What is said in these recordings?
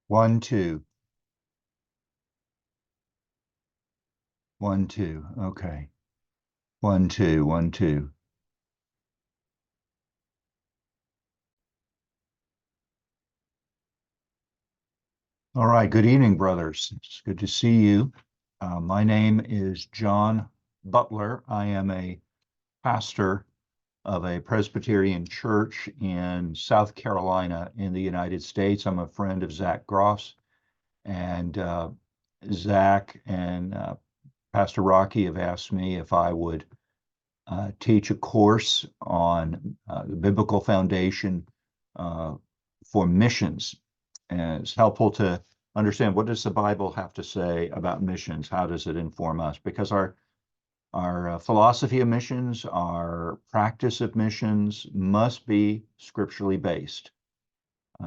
1, 2, 1, 2. Okay. 1, 2, 1, 2. All right. Good evening, brothers. It's good to see you. My name is John Butler. I am a pastor of a Presbyterian church in South Carolina in the United States. I'm a friend of Zach Gross, and Zach and Pastor Rocky have asked me if I would teach a course on the biblical foundation for missions. And it's helpful to understand, what does the Bible have to say about missions? How does it inform us? Because our philosophy of missions, our practice of missions must be scripturally based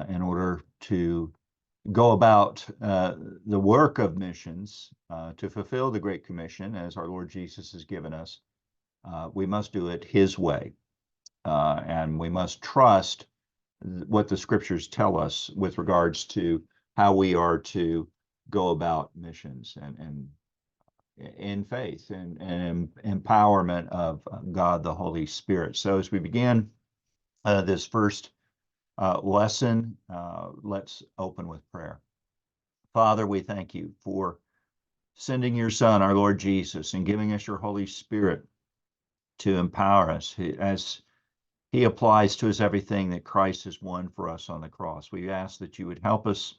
in order to go about the work of missions to fulfill the Great Commission as our Lord Jesus has given us. We must do it His way, and we must trust what the scriptures tell us with regards to how we are to go about missions and in faith and empowerment of God the Holy Spirit. So as we begin this first lesson, let's open with prayer. Father, we thank you for sending your Son, our Lord Jesus, and giving us your Holy Spirit to empower us as He applies to us everything that Christ has won for us on the cross. We ask that you would help us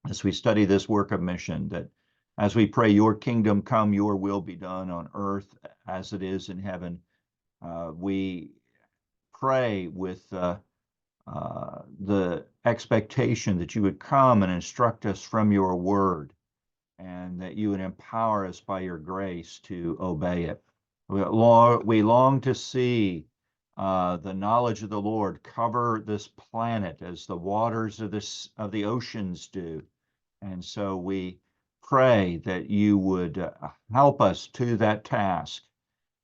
as we study this work of mission, that as we pray, your kingdom come, your will be done on earth as it is in heaven. We pray with the expectation that you would come and instruct us from your word, and that you would empower us by your grace to obey it. We long to see the knowledge of the Lord cover this planet as the waters of the oceans do. And so we pray that you would help us to that task.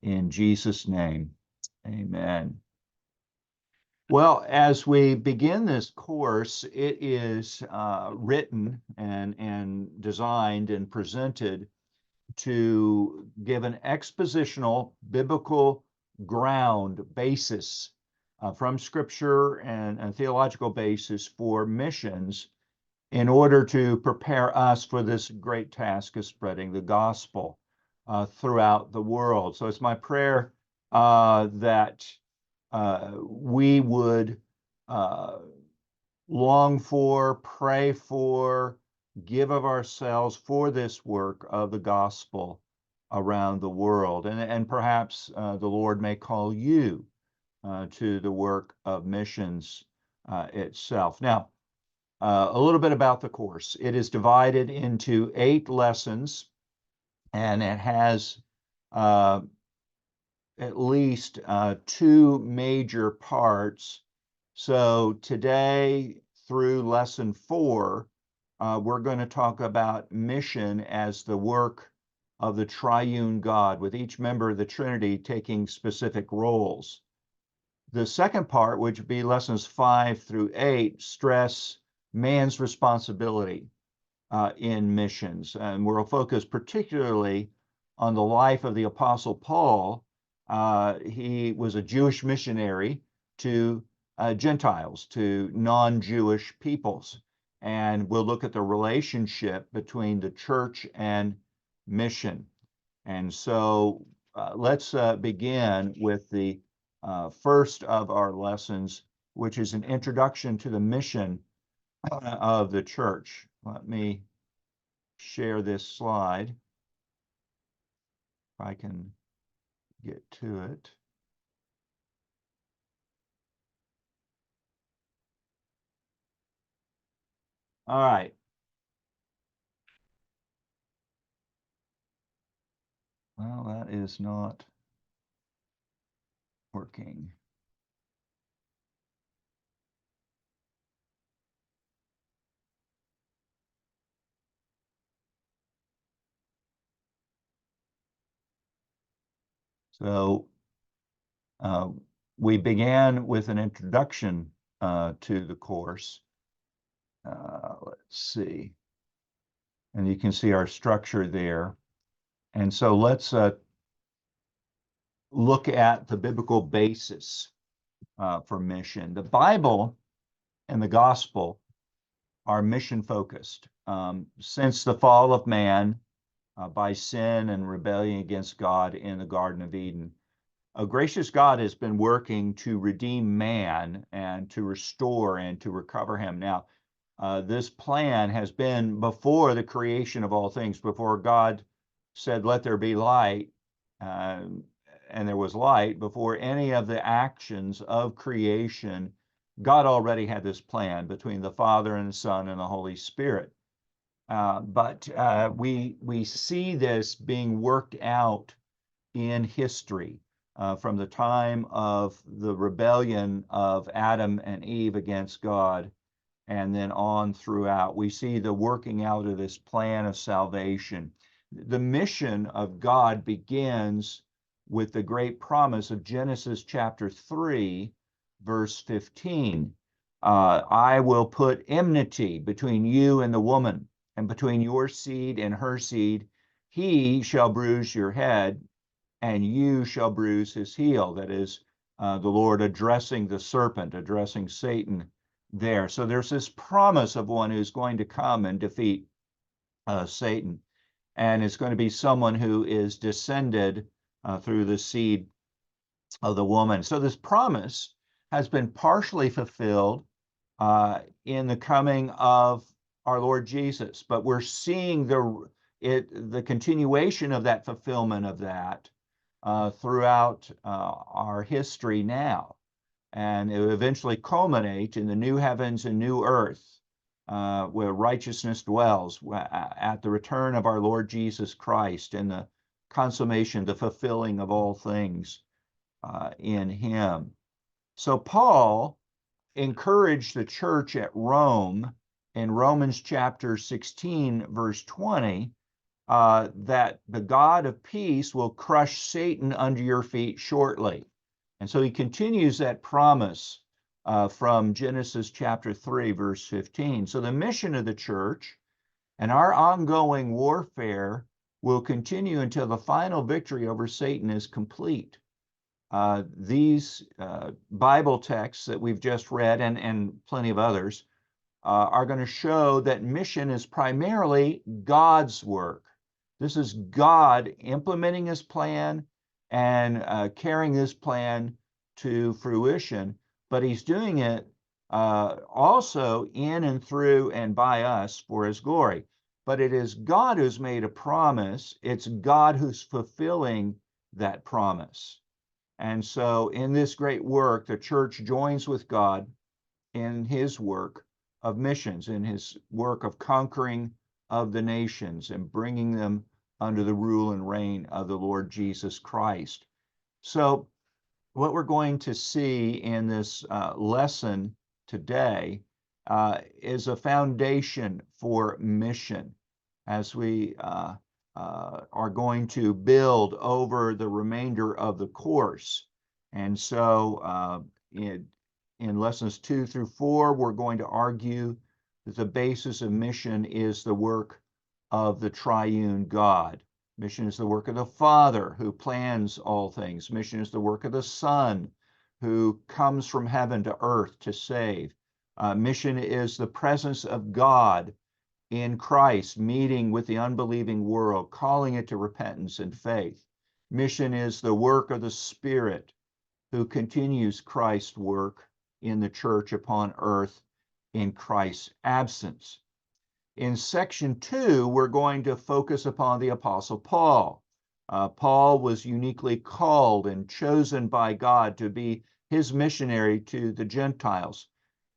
In Jesus' name, amen. Well, as we begin this course, it is written and designed and presented to give an expositional biblical ground basis from Scripture and theological basis for missions in order to prepare us for this great task of spreading the gospel throughout the world. So it's my prayer that we would long for, pray for, give of ourselves for this work of the gospel around the world. And perhaps the Lord may call you to the work of missions itself. Now, a little bit about the course. It is divided into 8 lessons, and it has at least 2 major parts. So today through lesson 4, we're going to talk about mission as the work of the triune God, with each member of the Trinity taking specific roles. The second part, which would be lessons 5 through 8, stress man's responsibility in missions. And we'll focus particularly on the life of the Apostle Paul. He was a Jewish missionary to Gentiles, to non-Jewish peoples. And we'll look at the relationship between the church and mission. And so let's begin with the first of our lessons, which is an introduction to the mission of the church. Let me share this slide, if I can get to it. All right. Well, that is not working. So we began with an introduction to the course. let's see. And you can see our structure there. And so let's look at the biblical basis for mission. The Bible and the gospel are mission focused. Since the fall of man by sin and rebellion against God in the Garden of Eden, a gracious God has been working to redeem man and to restore and to recover him. Now, this plan has been before the creation of all things, before God said, let there be light, and there was light, before any of the actions of creation. God already had this plan between the Father and the Son and the Holy Spirit. But we see this being worked out in history from the time of the rebellion of Adam and Eve against God, and then on throughout. We see the working out of this plan of salvation. The mission of God begins with the great promise of Genesis chapter 3, verse 15. I will put enmity between you and the woman, and between your seed and her seed. He shall bruise your head, and you shall bruise his heel. That is the Lord addressing the serpent, addressing Satan there. So there's this promise of one who's going to come and defeat Satan. And it's going to be someone who is descended through the seed of the woman. So this promise has been partially fulfilled in the coming of our Lord Jesus. But we're seeing the continuation of that fulfillment of that throughout our history now. And it will eventually culminate in the new heavens and new earth where righteousness dwells at the return of our Lord Jesus Christ and the consummation, the fulfilling of all things in him. So Paul encouraged the church at Rome in Romans chapter 16, verse 20, that the God of peace will crush Satan under your feet shortly. And so he continues that promise from Genesis chapter 3, verse 15. So the mission of the church and our ongoing warfare will continue until the final victory over Satan is complete. These Bible texts that we've just read, and plenty of others, are going to show that mission is primarily God's work. This is God implementing his plan and carrying this plan to fruition, but he's doing it also in and through and by us for his glory. But it is God who's made a promise. It's God who's fulfilling that promise. And so in this great work, the church joins with God in his work of missions, in his work of conquering of the nations and bringing them under the rule and reign of the Lord Jesus Christ. So what we're going to see in this lesson today is a foundation for mission as we are going to build over the remainder of the course. And so in lessons 2 through 4, we're going to argue that the basis of mission is the work of the triune God. Mission is the work of the Father who plans all things. Mission is the work of the Son who comes from heaven to earth to save. Mission is the presence of God in Christ meeting with the unbelieving world, calling it to repentance and faith. Mission is the work of the Spirit who continues Christ's work in the church upon earth in Christ's absence. In section 2, we're going to focus upon the Apostle Paul. Paul was uniquely called and chosen by God to be his missionary to the Gentiles.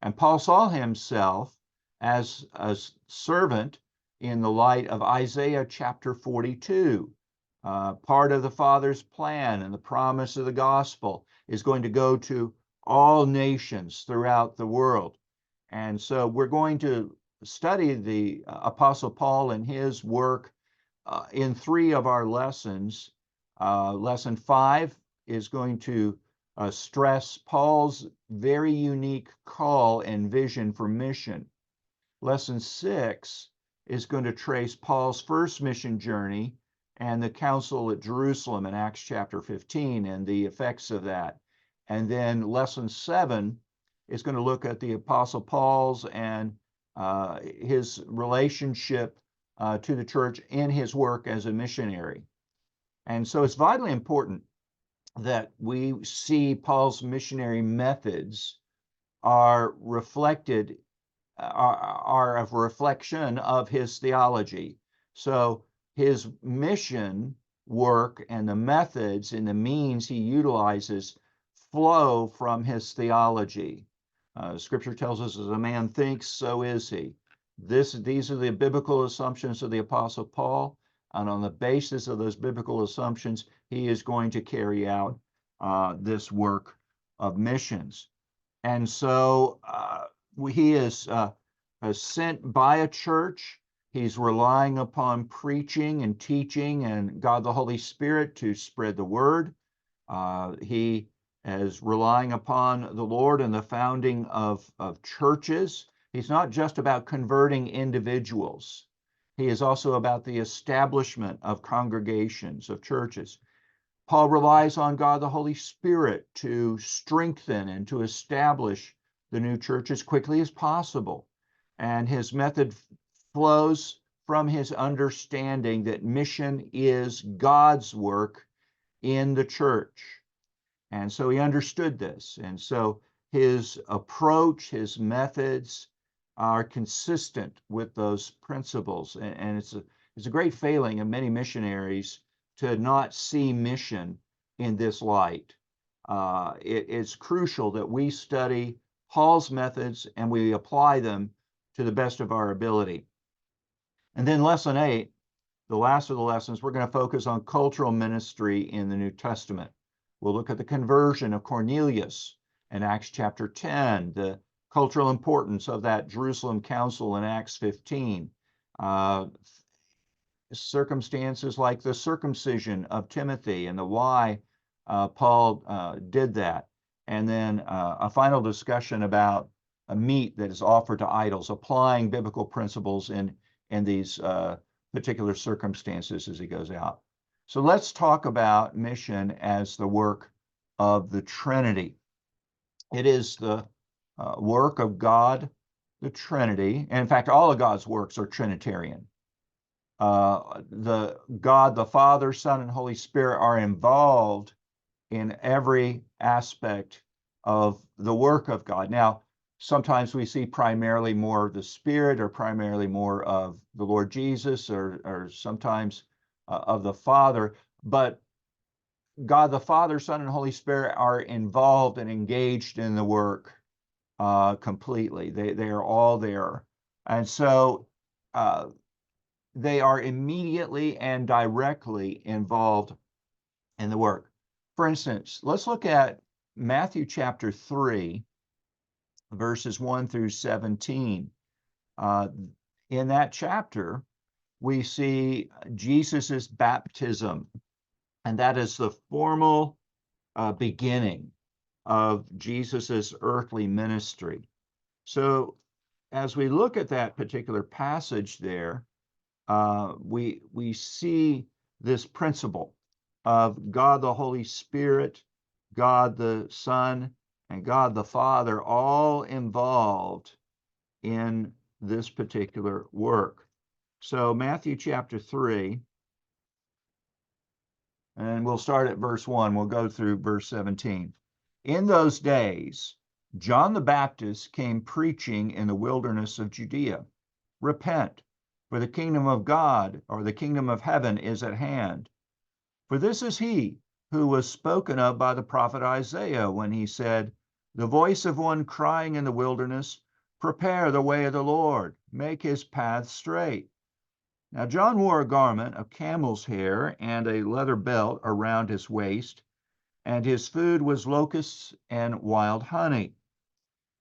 And Paul saw himself as a servant in the light of Isaiah chapter 42. Part of the Father's plan and the promise of the gospel is going to go to all nations throughout the world. And so we're going to study the Apostle Paul and his work in 3 of our lessons. Lesson 5 is going to stress Paul's very unique call and vision for mission. Lesson 6 is going to trace Paul's first mission journey and the council at Jerusalem in Acts chapter 15 and the effects of that. And then lesson 7 is going to look at the Apostle Paul's and his relationship to the church in his work as a missionary. And so it's vitally important that we see Paul's missionary methods are reflected, are a reflection of his theology. So his mission work and the methods and the means he utilizes flow from his theology. Scripture tells us, as a man thinks, so is he. These are the biblical assumptions of the Apostle Paul, and on the basis of those biblical assumptions, he is going to carry out this work of missions. And so he is sent by a church. He's relying upon preaching and teaching and God the Holy Spirit to spread the word. He is relying upon the Lord and the founding of churches. He's not just about converting individuals. He is also about the establishment of congregations, of churches. Paul relies on God the Holy Spirit to strengthen and to establish the new church as quickly as possible. And his method flows from his understanding that mission is God's work in the church. And so he understood this. And so his approach, his methods are consistent with those principles. And it's a great failing of many missionaries to not see mission in this light. It's crucial that we study Paul's methods and we apply them to the best of our ability. And then lesson 8, the last of the lessons, we're going to focus on cultural ministry in the New Testament. We'll look at the conversion of Cornelius in Acts chapter 10, the cultural importance of that Jerusalem council in Acts 15, circumstances like the circumcision of Timothy and the why Paul did that. And then a final discussion about a meat that is offered to idols, applying biblical principles in these particular circumstances as he goes out. So let's talk about mission as the work of the Trinity. It is the work of God, the Trinity. And in fact, all of God's works are Trinitarian. The God, the Father, Son, and Holy Spirit are involved in every aspect of the work of God. Now, sometimes we see primarily more of the Spirit or primarily more of the Lord Jesus or sometimes of the Father, but God, the Father, Son, and Holy Spirit are involved and engaged in the work completely. They are all there. And so they are immediately and directly involved in the work. For instance, let's look at Matthew chapter 3, verses 1 through 17. In that chapter, we see Jesus's baptism, and that is the formal beginning of Jesus's earthly ministry. So as we look at that particular passage there, we see this principle of God the Holy Spirit, God the Son, and God the Father all involved in this particular work. So Matthew chapter 3, and we'll start at verse 1. We'll go through verse 17. In those days, John the Baptist came preaching in the wilderness of Judea. Repent, for the kingdom of God, or the kingdom of heaven, is at hand. For this is he who was spoken of by the prophet Isaiah when he said, the voice of one crying in the wilderness, prepare the way of the Lord, make his path straight. Now John wore a garment of camel's hair and a leather belt around his waist, and his food was locusts and wild honey.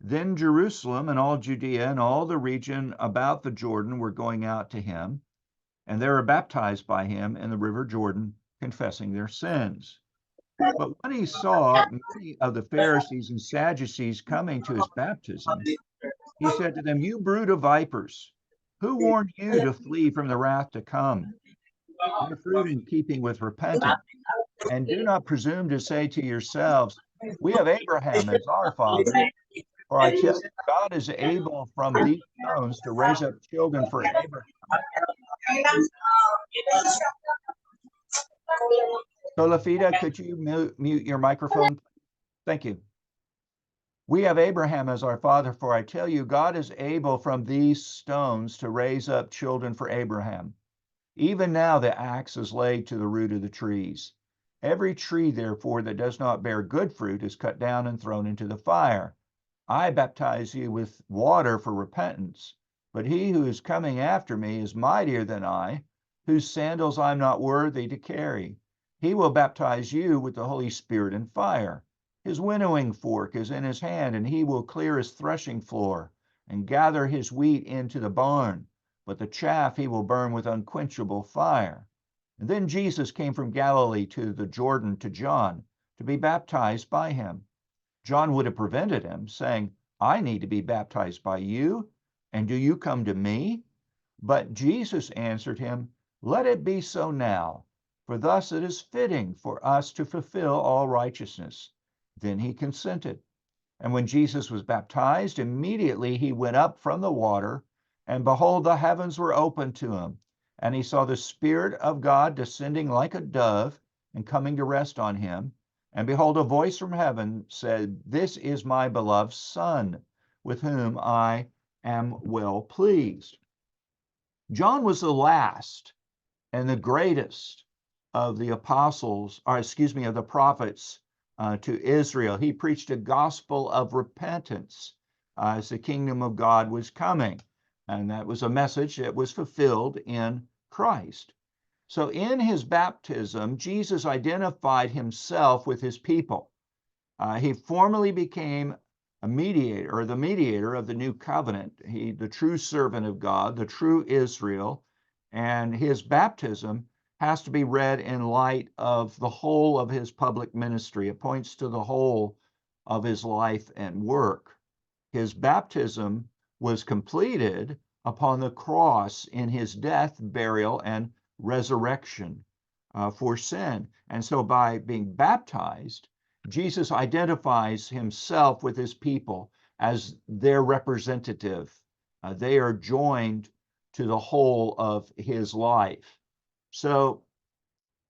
Then Jerusalem and all Judea and all the region about the Jordan were going out to him, and they were baptized by him in the river Jordan, confessing their sins. But when he saw many of the Pharisees and Sadducees coming to his baptism, He said to them, "You brood of vipers, who warned you to flee from the wrath to come? Bear fruit in keeping with repentance, and do not presume to say to yourselves, 'We have Abraham as our father.' For I tell you, God is able from these stones to raise up children for Abraham." So, Lafita, could you mute your microphone? Thank you. "We have Abraham as our father, for I tell you, God is able from these stones to raise up children for Abraham. Even now the axe is laid to the root of the trees. Every tree, therefore, that does not bear good fruit is cut down and thrown into the fire. I baptize you with water for repentance, but he who is coming after me is mightier than I, whose sandals I am not worthy to carry. He will baptize you with the Holy Spirit and fire. His winnowing fork is in his hand, and he will clear his threshing floor and gather his wheat into the barn, but the chaff he will burn with unquenchable fire." And then Jesus came from Galilee to the Jordan to John to be baptized by him. John would have prevented him, saying, "I need to be baptized by you, and do you come to me?" But Jesus answered him, "Let it be so now, for thus it is fitting for us to fulfill all righteousness." Then he consented. And when Jesus was baptized, immediately he went up from the water, and behold, the heavens were opened to him. And he saw the Spirit of God descending like a dove and coming to rest on him. And behold, a voice from heaven said, "This is my beloved Son, with whom I am well pleased." John was the last and the greatest of the apostles, or excuse me, of the prophets to Israel. He preached a gospel of repentance as the kingdom of God was coming. And that was a message that was fulfilled in Christ. So in his baptism, Jesus identified himself with his people. He formally became a mediator, or the mediator of the new covenant. The true servant of God, the true Israel, and his baptism has to be read in light of the whole of his public ministry. It points to the whole of his life and work. His baptism was completed upon the cross in his death, burial, and resurrection for sin. And so by being baptized, Jesus identifies himself with his people as their representative. They are joined to the whole of his life. So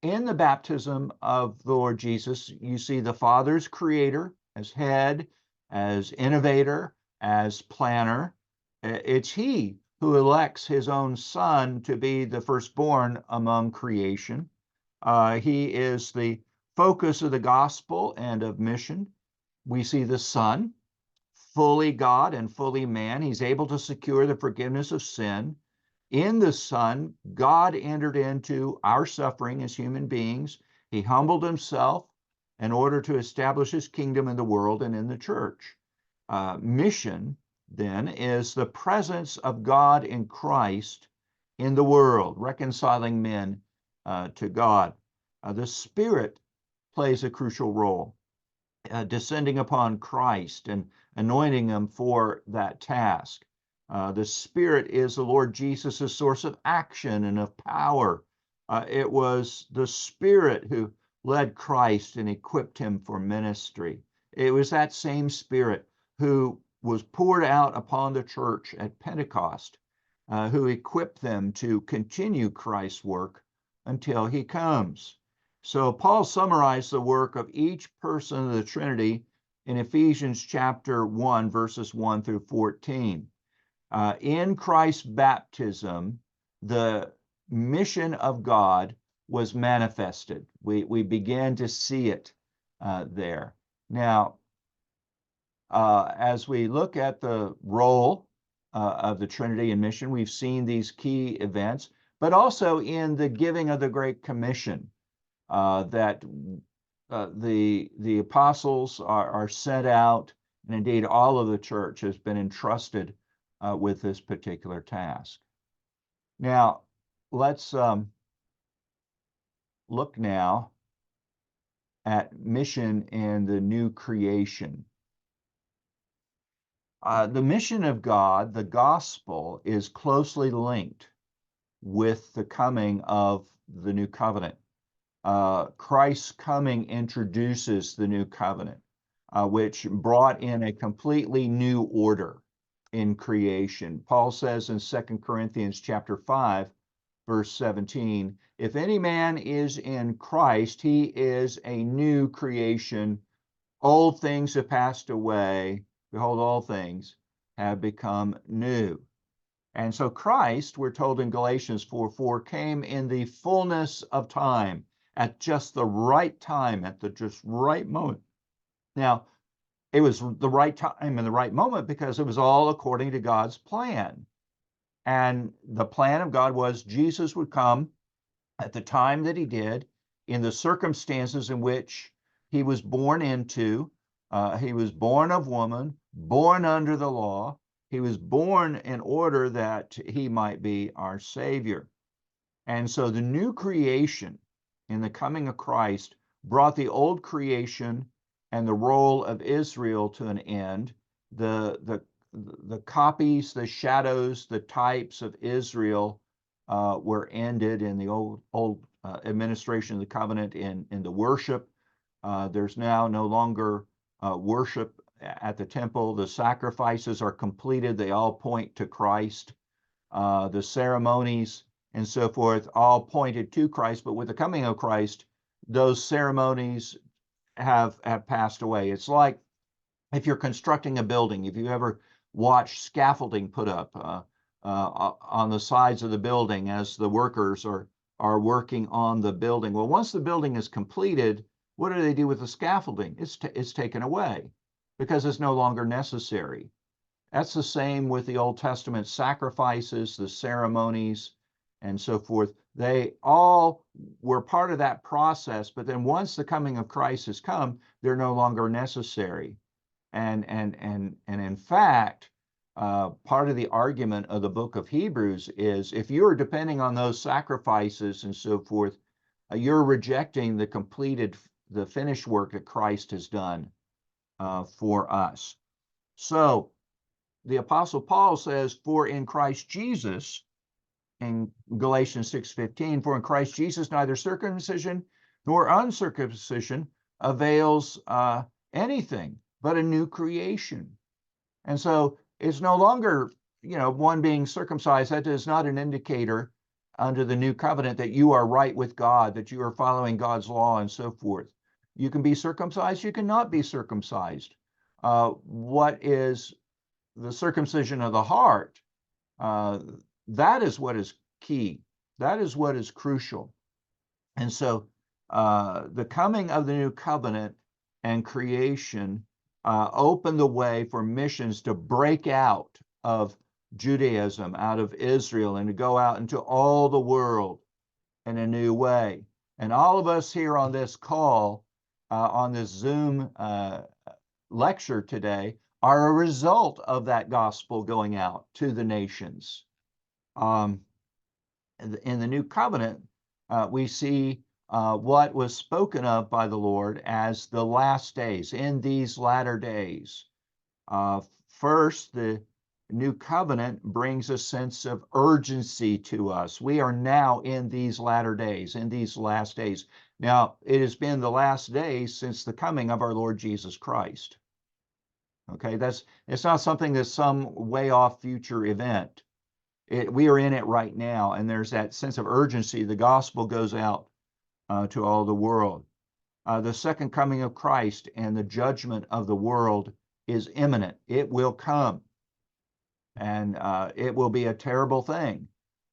in the baptism of the Lord Jesus, you see the Father's creator as head, as innovator, as planner. It's he who elects his own Son to be the firstborn among creation. He is the focus of the gospel and of mission. We see the Son, fully God and fully man. He's able to secure the forgiveness of sin. In the Son, God entered into our suffering as human beings. He humbled himself in order to establish his kingdom in the world and in the church. Mission, then, is the presence of God in Christ in the world, reconciling men to God. The Spirit plays a crucial role, descending upon Christ and anointing him for that task. The Spirit is the Lord Jesus' source of action and of power. It was the Spirit who led Christ and equipped him for ministry. It was that same Spirit who was poured out upon the church at Pentecost, who equipped them to continue Christ's work until he comes. So Paul summarized the work of each person of the Trinity in Ephesians chapter 1, verses 1 through 14. In Christ's baptism, the mission of God was manifested. We began to see it there. Now, as we look at the role of the Trinity in mission, we've seen these key events, but also in the giving of the Great Commission, that the apostles are sent out, and indeed all of the church has been entrusted with this particular task. Now, let's look now at mission and the new creation. The mission of God, the gospel, is closely linked with the coming of the new covenant. Christ's coming introduces the new covenant, which brought in a completely new order in creation. Paul says in 2 Corinthians chapter 5, verse 17, if any man is in Christ, he is a new creation. Old things have passed away. Behold, all things have become new. And so Christ, we're told in Galatians 4:4, came in the fullness of time, at just the right time, at the just right moment. Now, it was the right time and the right moment because it was all according to God's plan. And the plan of God was Jesus would come at the time that he did, in the circumstances in which he was born into. He was born of woman, born under the law. He was born in order that he might be our Savior. And so the new creation in the coming of Christ brought the old creation and the role of Israel to an end. The copies, the shadows, the types of Israel were ended in the old administration of the covenant in the worship. There's now no longer worship at the temple. The sacrifices are completed. They all point to Christ. The ceremonies and so forth all pointed to Christ. But with the coming of Christ, those ceremonies have passed away. It's like if you're constructing a building, if you ever watch scaffolding put up on the sides of the building as the workers are working on the building. Well, once the building is completed, what do they do with the scaffolding? It's taken away because it's no longer necessary. That's the same with the Old Testament sacrifices, the ceremonies, and so forth. They all were part of that process, but then once the coming of Christ has come, they're no longer necessary. And in fact, part of the argument of the book of Hebrews is if you're depending on those sacrifices and so forth, you're rejecting the finished work that Christ has done for us. So the Apostle Paul says, for in Christ Jesus, in Galatians 6:15, for in Christ Jesus neither circumcision nor uncircumcision avails anything, but a new creation. And so it's no longer, one being circumcised. That is not an indicator under the new covenant that you are right with God, that you are following God's law and so forth. You can be circumcised, you cannot be circumcised. What is the circumcision of the heart? That is what is key. That is what is crucial. And so the coming of the new covenant and creation open the way for missions to break out of Judaism, out of Israel, and to go out into all the world in a new way. And all of us here on this call, on this Zoom lecture today, are a result of that gospel going out to the nations. In the new covenant, we see what was spoken of by the Lord as the last days, in these latter days. First, the new covenant brings a sense of urgency to us. We are now in these latter days, in these last days. Now, it has been the last days since the coming of our Lord Jesus Christ. Okay, it's not something that's some way off future event. We are in it right now, and there's that sense of urgency. The gospel goes out to all the world. The second coming of Christ and the judgment of the world is imminent. It will come, and it will be a terrible thing,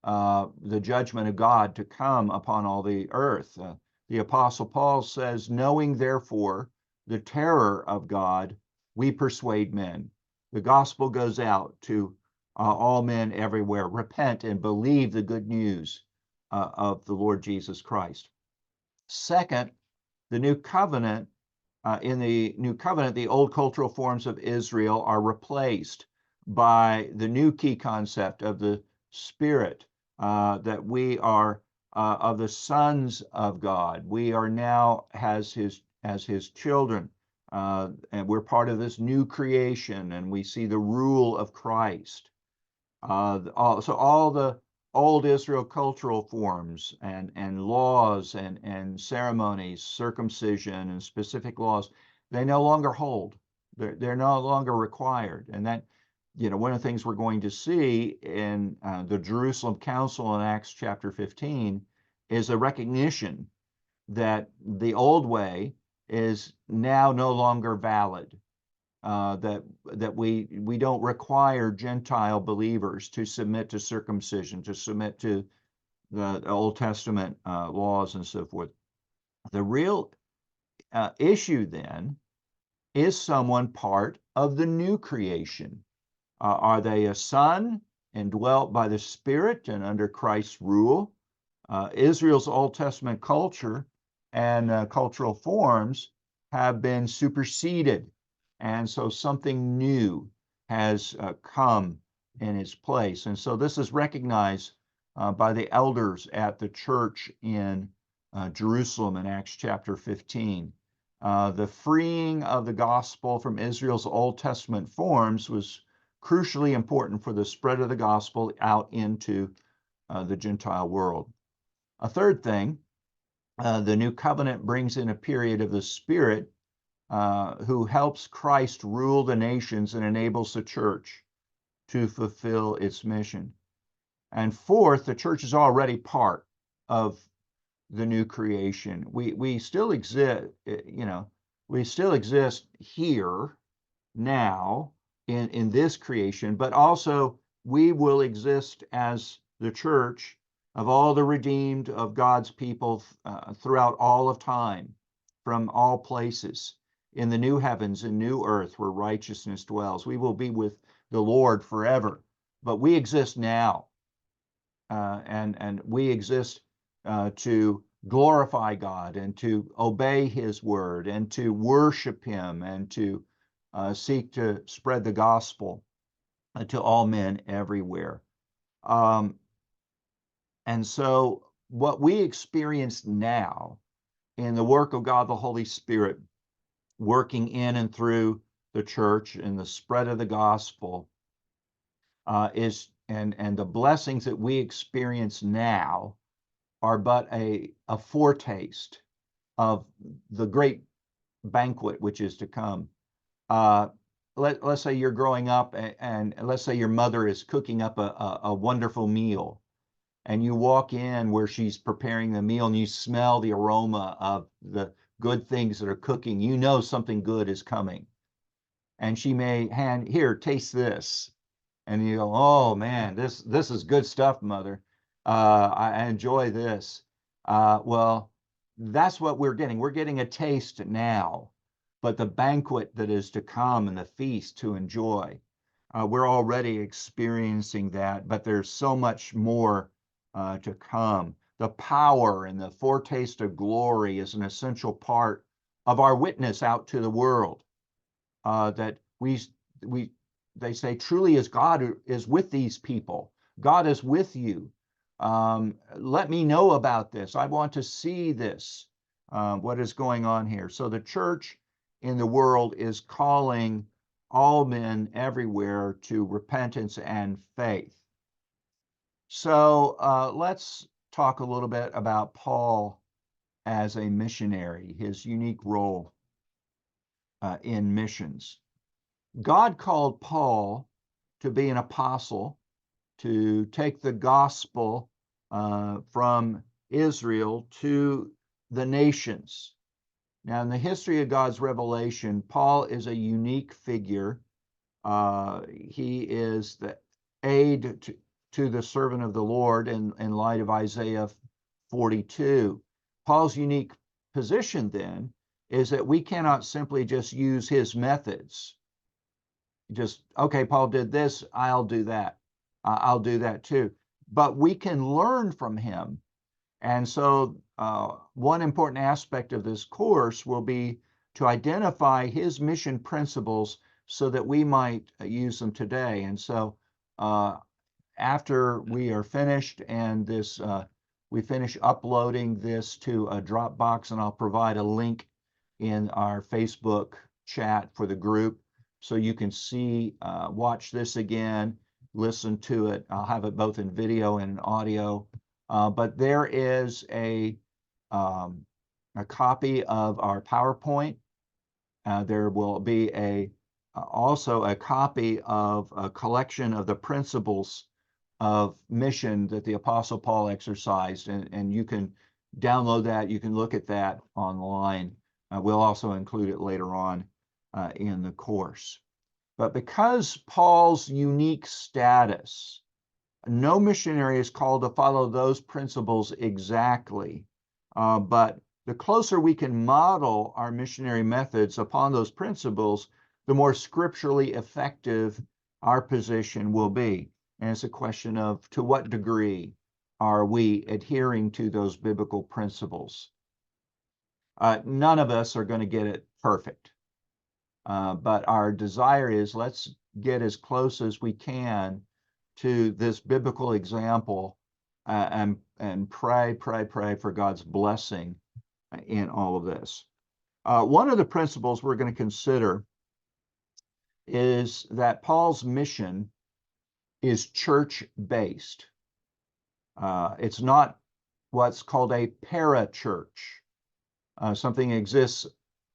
the judgment of God to come upon all the earth. The Apostle Paul says, knowing therefore the terror of God, we persuade men. The gospel goes out to all men everywhere. Repent and believe the good news of the Lord Jesus Christ. Second, the new covenant, in the new covenant, the old cultural forms of Israel are replaced by the new key concept of the Spirit, that we are of the sons of God. We are now as his children. and we're part of this new creation, and we see the rule of Christ. So all the old Israel cultural forms and laws and ceremonies, circumcision and specific laws, they no longer hold. They're no longer required. And that, one of the things we're going to see in the Jerusalem Council in Acts chapter 15 is a recognition that the old way is now no longer valid. That we don't require Gentile believers to submit to circumcision, to submit to the Old Testament laws and so forth. The real issue then is someone part of the new creation? Are they a son indwelt by the Spirit and under Christ's rule? Israel's Old Testament culture and cultural forms have been superseded. And so something new has come in its place. And so this is recognized by the elders at the church in Jerusalem in Acts chapter 15. The freeing of the gospel from Israel's Old Testament forms was crucially important for the spread of the gospel out into the Gentile world. A third thing, the new covenant brings in a period of the Spirit who helps Christ rule the nations and enables the church to fulfill its mission. And fourth, the church is already part of the new creation. We still exist, we still exist here now in this creation, but also we will exist as the church of all the redeemed of God's people throughout all of time, from all places, in the new heavens and new earth where righteousness dwells. We will be with the Lord forever, but we exist now, and we exist to glorify God and to obey His word and to worship Him and to seek to spread the gospel to all men everywhere. And so what we experience now in the work of God the Holy Spirit working in and through the church and the spread of the gospel is and the blessings that we experience now are but a foretaste of the great banquet which is to come. Let's say you're growing up and let's say your mother is cooking up a wonderful meal, and you walk in where she's preparing the meal and you smell the aroma of the good things that are cooking. You know something good is coming. And she may hand, here, taste this. And you go, oh man, this is good stuff, Mother. I enjoy this. Well, that's what we're getting. We're getting a taste now, but the banquet that is to come and the feast to enjoy, we're already experiencing that, but there's so much more to come. The power and the foretaste of glory is an essential part of our witness out to the world. That they say, truly is God is with these people. God is with you. Let me know about this. I want to see this, what is going on here. So the church in the world is calling all men everywhere to repentance and faith. So let's talk a little bit about Paul as a missionary, his unique role in missions. God called Paul to be an apostle, to take the gospel from Israel to the nations. Now, in the history of God's revelation, Paul is a unique figure. He is the aid to the servant of the Lord in light of Isaiah 42. Paul's unique position then is that we cannot simply just use his methods. Just, okay, Paul did this, I'll do that. I'll do that too. But we can learn from him. And so one important aspect of this course will be to identify his mission principles so that we might use them today. And so after we are finished and this, we finish uploading this to a Dropbox, and I'll provide a link in our Facebook chat for the group, so you can see, watch this again, listen to it. I'll have it both in video and audio. But there is a copy of our PowerPoint. There will be also a copy of a collection of the principles of mission that the Apostle Paul exercised, and you can download that. You can look at that online. We'll also include it later on in the course. But because Paul's unique status, no missionary is called to follow those principles exactly, but the closer we can model our missionary methods upon those principles, the more scripturally effective our position will be. And it's a question of to what degree are we adhering to those biblical principles. None of us are going to get it perfect, but our desire is let's get as close as we can to this biblical example, and pray for God's blessing in all of this. One of the principles we're going to consider is that Paul's mission is church-based. It's not what's called a para-church. Something exists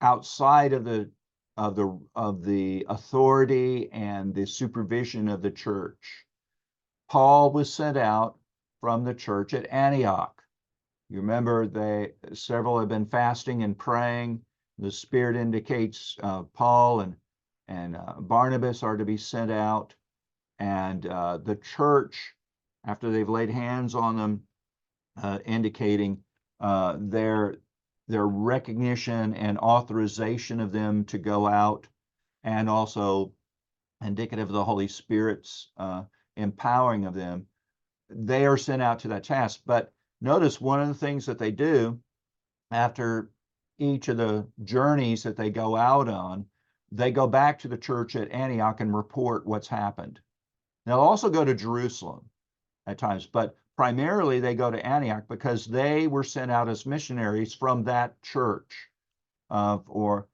outside of the authority and the supervision of the church. Paul was sent out from the church at Antioch. You remember several have been fasting and praying. The Spirit indicates Paul and Barnabas are to be sent out, and the church, after they've laid hands on them, indicating their recognition and authorization of them to go out, and also indicative of the Holy Spirit's empowering of them, they are sent out to that task. But notice one of the things that they do after each of the journeys that they go out on, they go back to the church at Antioch and report what's happened. They'll also go to Jerusalem at times, but primarily they go to Antioch because they were sent out as missionaries from that church, or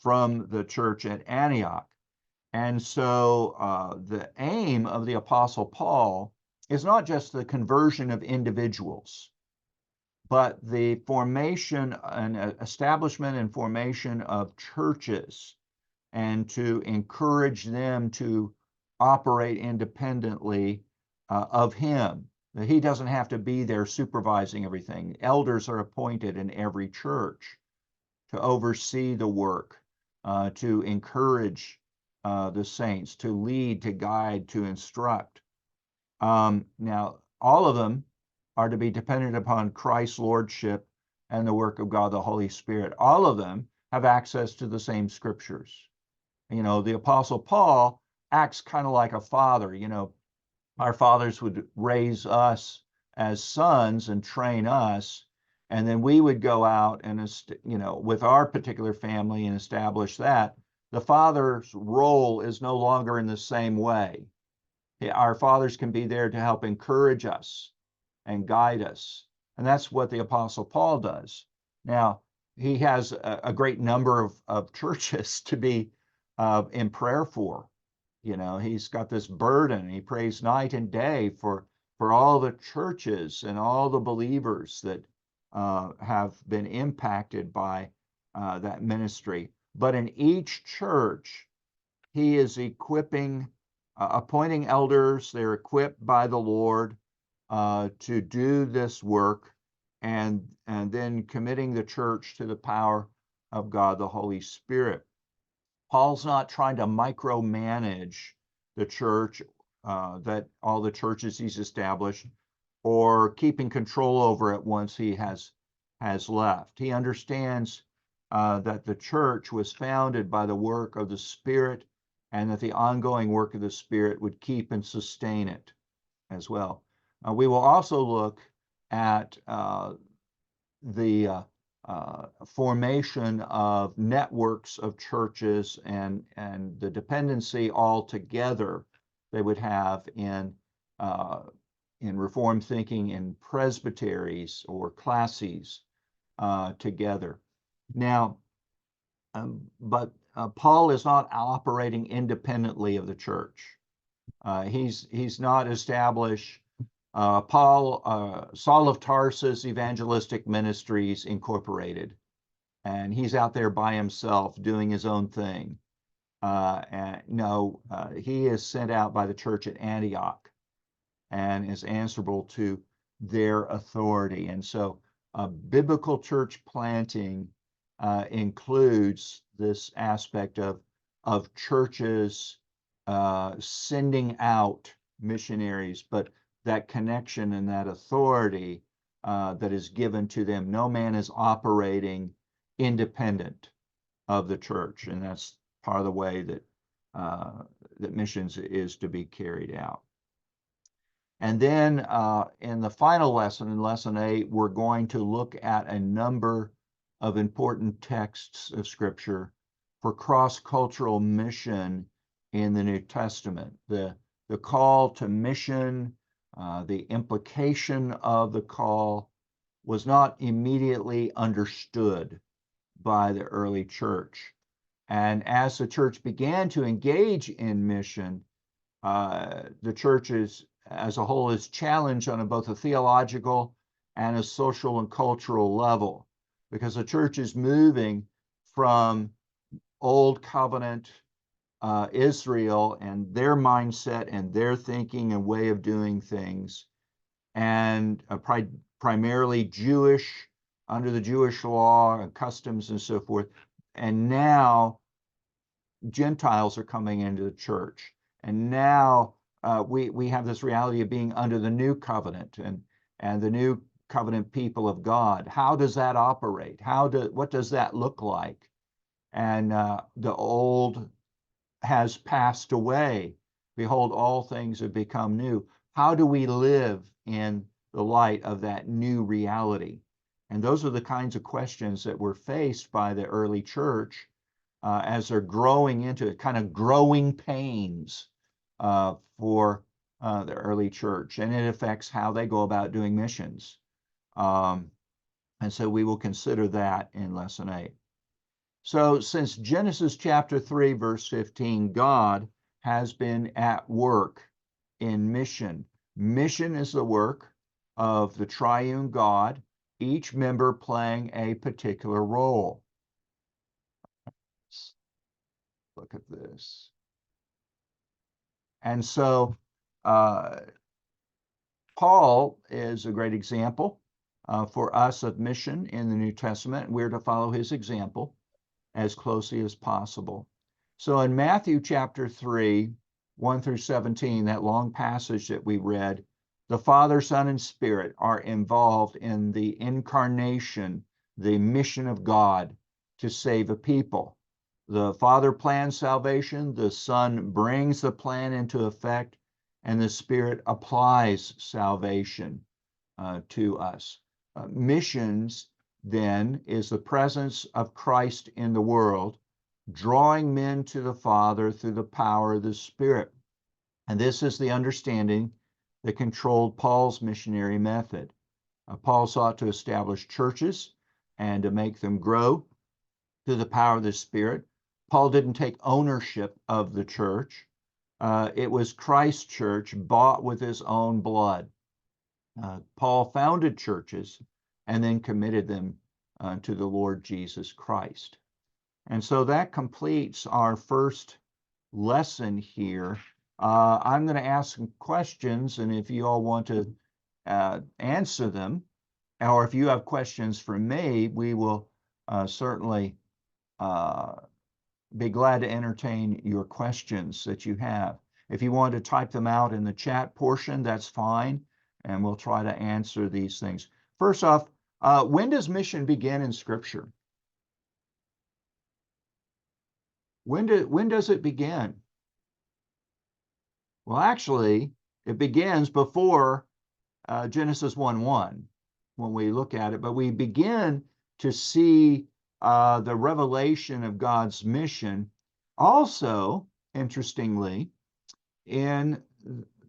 from the church at Antioch. And so the aim of the Apostle Paul is not just the conversion of individuals, but the formation and establishment and formation of churches, and to encourage them to operate independently of him. That he doesn't have to be there supervising everything. Elders are appointed in every church to oversee the work, to encourage the saints, to lead, to guide, to instruct. Now, all of them are to be dependent upon Christ's lordship and the work of God the Holy Spirit. All of them have access to the same scriptures. You know, the Apostle Paul acts kind of like a father. You know, our fathers would raise us as sons and train us, and then we would go out and, you know, with our particular family and establish that. The father's role is no longer in the same way. Our fathers can be there to help encourage us and guide us. And that's what the Apostle Paul does. Now, he has a great number of churches to be in prayer for. You know, he's got this burden. He prays night and day for all the churches and all the believers that have been impacted by that ministry. But in each church, he is equipping, appointing elders. They're equipped by the Lord to do this work, and then committing the church to the power of God the Holy Spirit. Paul's not trying to micromanage the church, that all the churches he's established, or keeping control over it once he has left. He understands that the church was founded by the work of the Spirit, and that the ongoing work of the Spirit would keep and sustain it as well. We will also look at the formation of networks of churches and the dependency altogether they would have in Reformed thinking in presbyteries or classes together. Now, but Paul is not operating independently of the church. He's not established Saul of Tarsus Evangelistic Ministries Incorporated, and he's out there by himself doing his own thing. No, he is sent out by the church at Antioch and is answerable to their authority. And so biblical church planting includes this aspect of churches sending out missionaries, but that connection and that authority that is given to them. No man is operating independent of the church, and that's part of the way that that missions is to be carried out. And then in the final lesson, in lesson 8, we're going to look at a number of important texts of Scripture for cross-cultural mission in the New Testament. The call to mission, the implication of the call was not immediately understood by the early church. And as the church began to engage in mission, the church as a whole is challenged on both a theological and a social and cultural level, because the church is moving from old covenant Israel and their mindset and their thinking and way of doing things, and primarily Jewish, under the Jewish law and customs and so forth. And now Gentiles are coming into the church. And now we have this reality of being under the new covenant and the new covenant people of God. How does that operate? What does that look like? And the old has passed away. Behold, all things have become new. How do we live in the light of that new reality? And those are the kinds of questions that were faced by the early church as they're growing into it, kind of growing pains for the early church. And it affects how they go about doing missions. And so we will consider that in lesson 8. So since Genesis chapter 3, verse 15, God has been at work in mission. Mission is the work of the triune God, each member playing a particular role. Let's look at this. And so Paul is a great example for us of mission in the New Testament. We're to follow his example as closely as possible. So in Matthew chapter 3, 1 through 17, that long passage that we read, the Father, Son, and Spirit are involved in the incarnation, the mission of God to save a people. The Father plans salvation, the Son brings the plan into effect, and the Spirit applies salvation to us. Missions, then, is the presence of Christ in the world, drawing men to the Father through the power of the Spirit. And this is the understanding that controlled Paul's missionary method. Paul sought to establish churches and to make them grow through the power of the Spirit. Paul didn't take ownership of the church. It was Christ's church bought with his own blood. Paul founded churches and then committed them to the Lord Jesus Christ. And so that completes our first lesson here. I'm going to ask some questions, and if you all want to answer them, or if you have questions for me, we will certainly be glad to entertain your questions that you have. If you want to type them out in the chat portion, that's fine, and we'll try to answer these things. First off, when does mission begin in Scripture? When does it begin? Well, actually, it begins before Genesis 1:1 when we look at it, but we begin to see the revelation of God's mission also, interestingly, in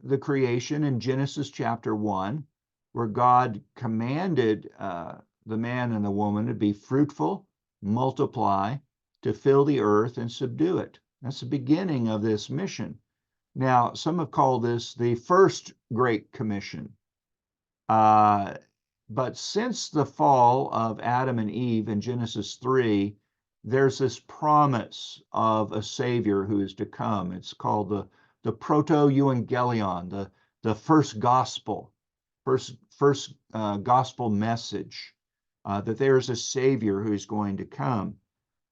the creation in Genesis chapter 1, where God commanded the man and the woman to be fruitful, multiply, to fill the earth and subdue it. That's the beginning of this mission. Now, some have called this the first Great Commission. But since the fall of Adam and Eve in Genesis 3, there's this promise of a Savior who is to come. It's called the proto-evangelion, the first gospel, first gospel message, that there is a Savior who is going to come.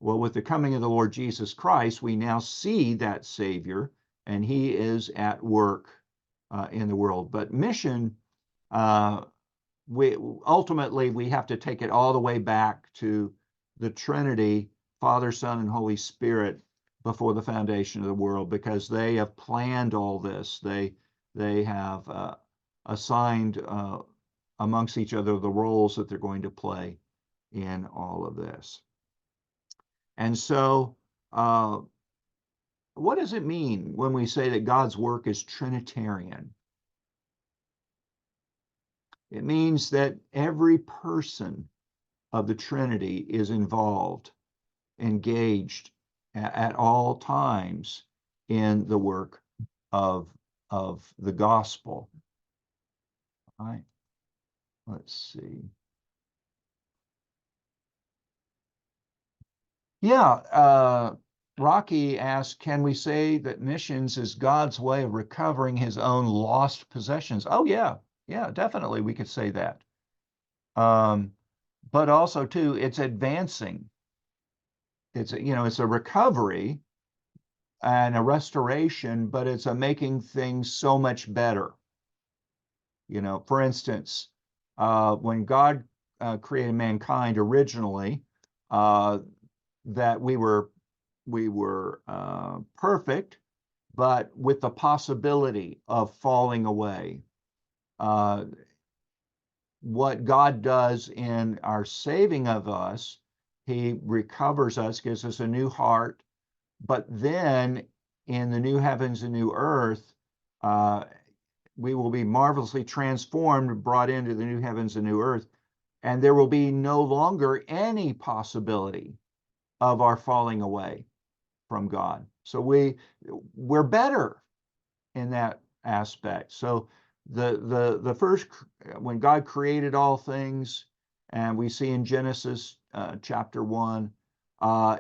Well, with the coming of the Lord Jesus Christ, we now see that Savior, and he is at work in the world. But mission, we ultimately have to take it all the way back to the Trinity, Father, Son, and Holy Spirit before the foundation of the world, because they have planned all this. They have assigned amongst each other the roles that they're going to play in all of this. And so, what does it mean when we say that God's work is Trinitarian? It means that every person of the Trinity is involved, engaged at all times in the work of the gospel. All right. Let's see. Yeah, Rocky asked, can we say that missions is God's way of recovering his own lost possessions? Oh, yeah, definitely we could say that. But also, too, it's advancing. It's a recovery and a restoration, but it's a making things so much better. For instance, when God created mankind originally, that we were perfect, but with the possibility of falling away. What God does in our saving of us, he recovers us, gives us a new heart, but then in the new heavens and new earth, we will be marvelously transformed, brought into the new heavens and new earth, and there will be no longer any possibility of our falling away from God. So we're better in that aspect. So the first, when God created all things, and we see in Genesis chapter 1,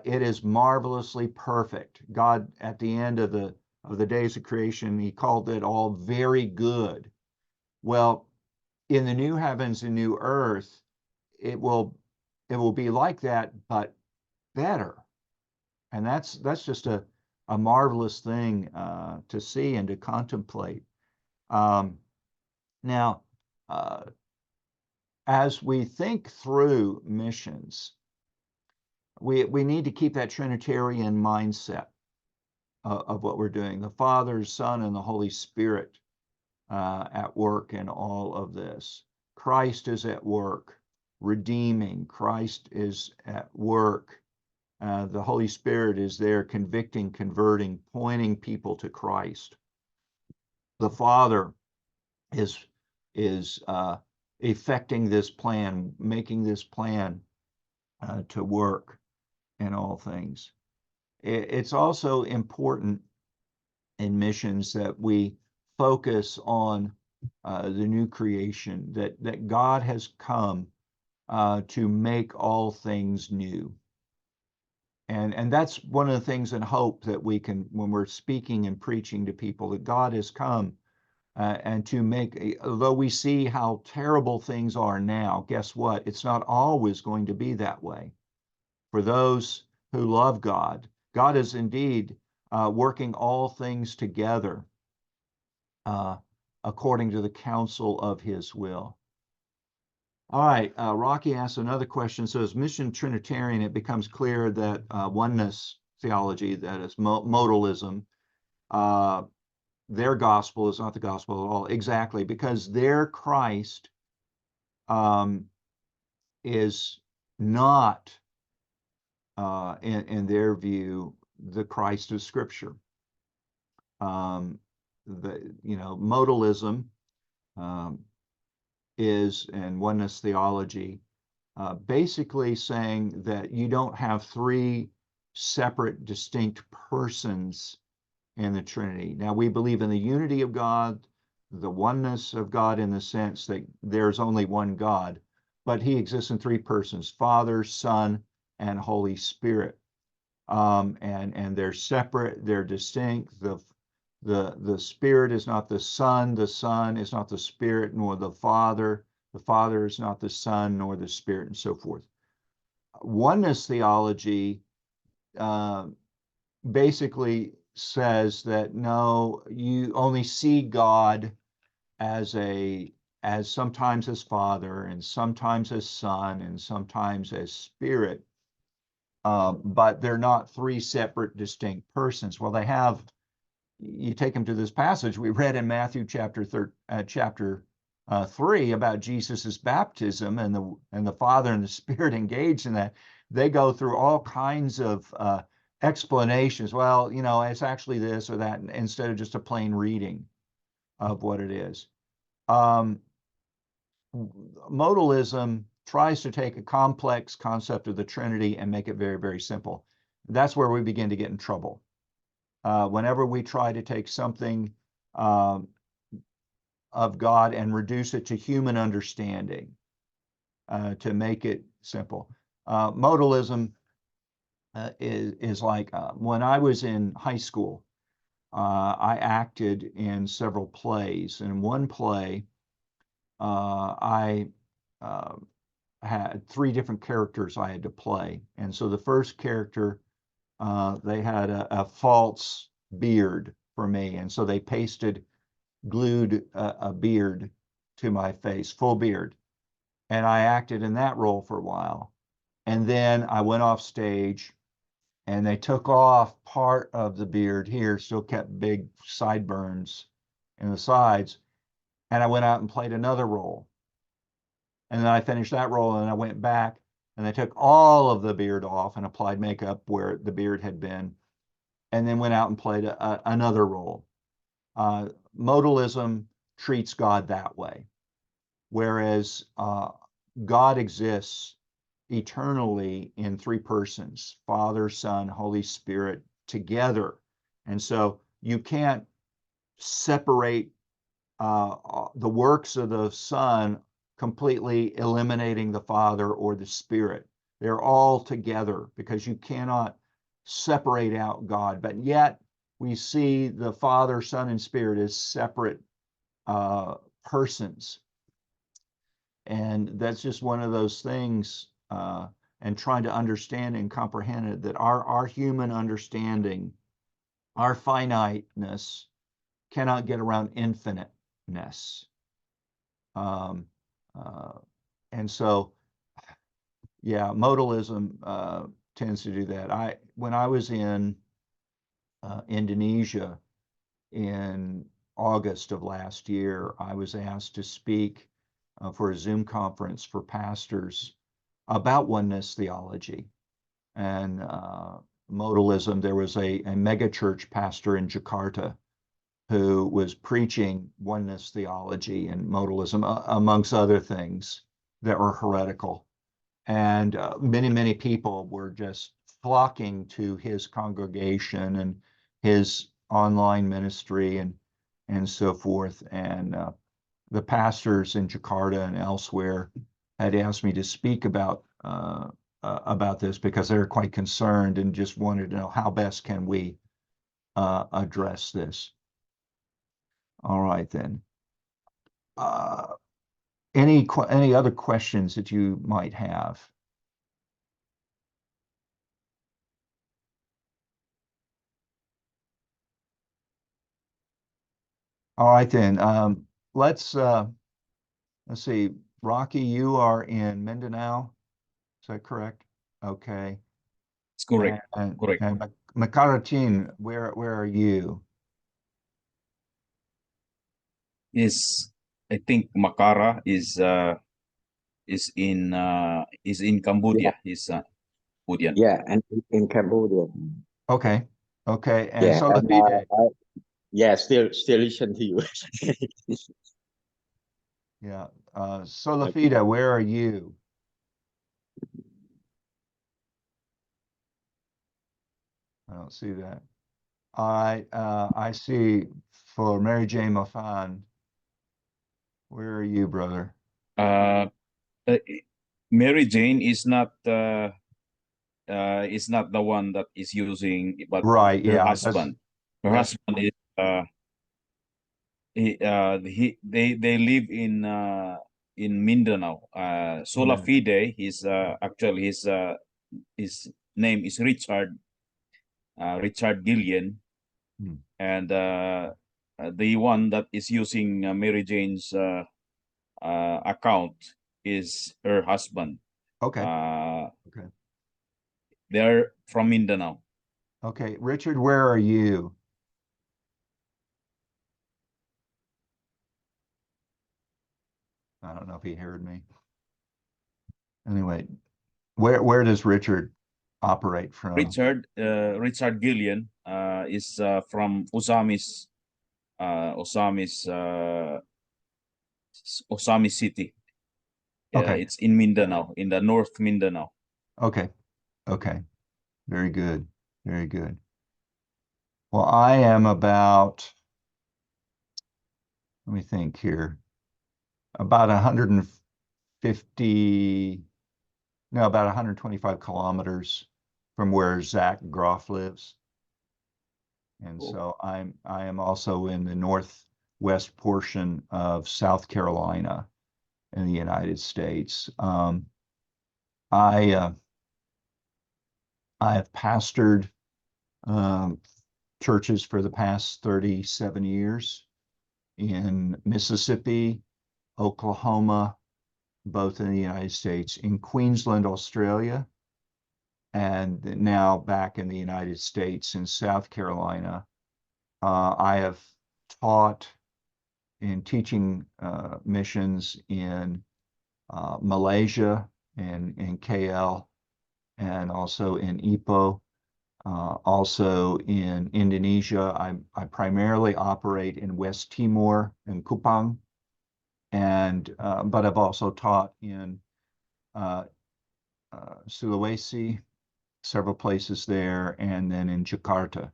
it is marvelously perfect. God, at the end of the days of creation, he called it all very good. Well, in the new heavens and new earth, it will be like that, but better. And that's just a marvelous thing to see and to contemplate. Now, as we think through missions, we need to keep that Trinitarian mindset of what we're doing. The Father, Son, and the Holy Spirit at work in all of this. Christ is at work, redeeming. Christ is at work. The Holy Spirit is there convicting, converting, pointing people to Christ. The Father is effecting this plan, making this plan to work in all things. It's also important in missions that we focus on the new creation, that God has come to make all things new. And that's one of the things in hope that we can, when we're speaking and preaching to people, that God has come and to make, although we see how terrible things are now, guess what? It's not always going to be that way. For those who love God, God is indeed working all things together according to the counsel of his will. All right, Rocky asks another question. So as mission Trinitarian, it becomes clear that oneness theology, that is modalism, their gospel is not the gospel at all. Exactly, because their Christ is not, in their view, the Christ of Scripture. Modalism is, and oneness theology, basically saying that you don't have three separate, distinct persons in the Trinity. Now, we believe in the unity of God, the oneness of God in the sense that there's only one God, but he exists in three persons, Father, Son, and Holy Spirit. And they're separate, they're distinct. The Spirit is not the Son is not the Spirit, nor the Father is not the Son, nor the Spirit, and so forth. Oneness theology basically says that no, you only see God as sometimes as Father, and sometimes as Son, and sometimes as Spirit. But they're not three separate, distinct persons. Well, they have. You take them to this passage we read in Matthew chapter 3 about Jesus's baptism, and the Father and the Spirit engaged in that. They go through all kinds of explanations. Well, it's actually this or that, instead of just a plain reading of what it is. Modalism tries to take a complex concept of the Trinity and make it very, very simple. That's where we begin to get in trouble. Whenever we try to take something of God and reduce it to human understanding, to make it simple. Modalism is like when I was in high school, I acted in several plays. In one play, I had three different characters I had to play. And so the first character, they had a false beard for me. And so they glued a beard to my face, full beard. And I acted in that role for a while. And then I went off stage and they took off part of the beard here, still kept big sideburns in the sides. And I went out and played another role. And then I finished that role and I went back and they took all of the beard off and applied makeup where the beard had been, and then went out and played another role. Modalism treats God that way, whereas God exists eternally in three persons, Father, Son, Holy Spirit, together. And so you can't separate the works of the Son completely eliminating the Father or the Spirit. They're all together because you cannot separate out God. But yet we see the Father, Son, and Spirit as separate persons. And that's just one of those things, and trying to understand and comprehend it, that our human understanding, our finiteness, cannot get around infiniteness. And so, yeah, modalism tends to do that. When I was in Indonesia in August of last year, I was asked to speak for a Zoom conference for pastors about oneness theology and modalism. There was a mega church pastor in Jakarta who was preaching oneness theology and modalism, amongst other things that were heretical. And many, many people were just flocking to his congregation and his online ministry and so forth. And the pastors in Jakarta and elsewhere had asked me to speak about this because they were quite concerned and just wanted to know how best can we address this. All right, then. Any other questions that you might have? All right, then. Let's see. Rocky, you are in Mindanao. Is that correct? Okay. It's correct. And Correct. Makaratin, where are you? Is I think Makara is in Cambodia. Is Cambodian. Yeah, and in Cambodia. Okay. Okay. And Yeah, and Solafide. yeah, still listen to you. Yeah. Solafide, where are you? I don't see that. I see for Mary Jane Mofan. Where are you, brother? Uh, uh, Mary Jane is not the one that is using, but Right, her yeah, husband. Her that's husband is they live in Mindanao. Sola Yeah. Fide. Actually his name is Richard Gillian, Hmm. and the one that is using Mary Jane's account is her husband. Okay, Uh, okay, they're from Mindanao. okay. Richard, where are you? I don't know if he heard me. Anyway, where does Richard operate from? Richard Gillian is from Osamis City. Okay, It's in Mindanao, in the North Mindanao. okay, okay. Very good, very good. Well, I am about, let me think here, about 150, no, about 125 kilometers from where Zach Groff lives. And Cool. so I am also in the northwest portion of South Carolina in the United States. I I have pastored churches for the past 37 years in Mississippi, Oklahoma, both in the United States, in Queensland, Australia, and now back in the United States in South Carolina. I have taught in teaching missions in Malaysia and in KL, and also in Ipoh, also in Indonesia. I primarily operate in West Timor and Kupang, and but I've also taught in uh, Sulawesi, several places there, and then in Jakarta,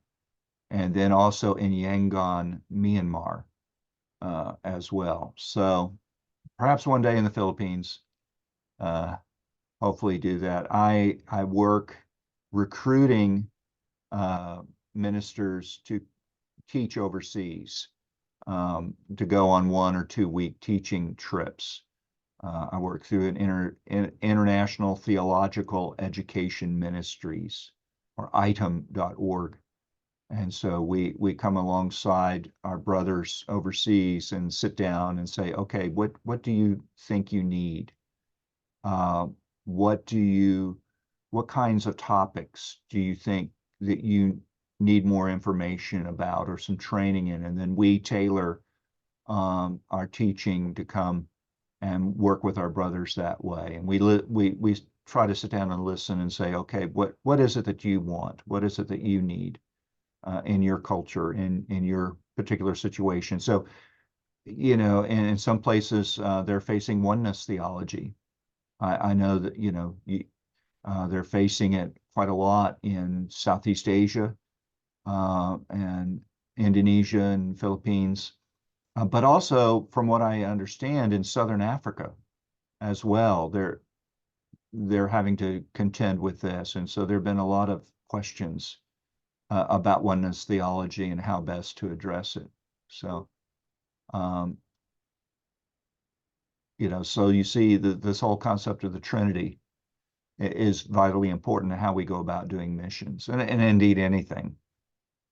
and then also in Yangon, Myanmar, as well. So perhaps one day in the Philippines, hopefully do that. I work recruiting ministers to teach overseas, to go on 1 or 2 week teaching trips. I work through an International Theological Education Ministries, or item.org. And so we come alongside our brothers overseas and sit down and say, okay, what do you think you need? Uh, what kinds of topics do you think that you need more information about or some training in? And then we tailor our teaching to come and work with our brothers that way. And we try to sit down and listen and say, okay, what is it that you want? What is it that you need in your culture, in your particular situation? So, and in some places they're facing oneness theology. I know that they're facing it quite a lot in Southeast Asia and Indonesia and Philippines, but also, from what I understand, in Southern Africa as well. They're having to contend with this, and so there have been a lot of questions about oneness theology and how best to address it. So, um, so you see this whole concept of the Trinity is vitally important in how we go about doing missions, and indeed anything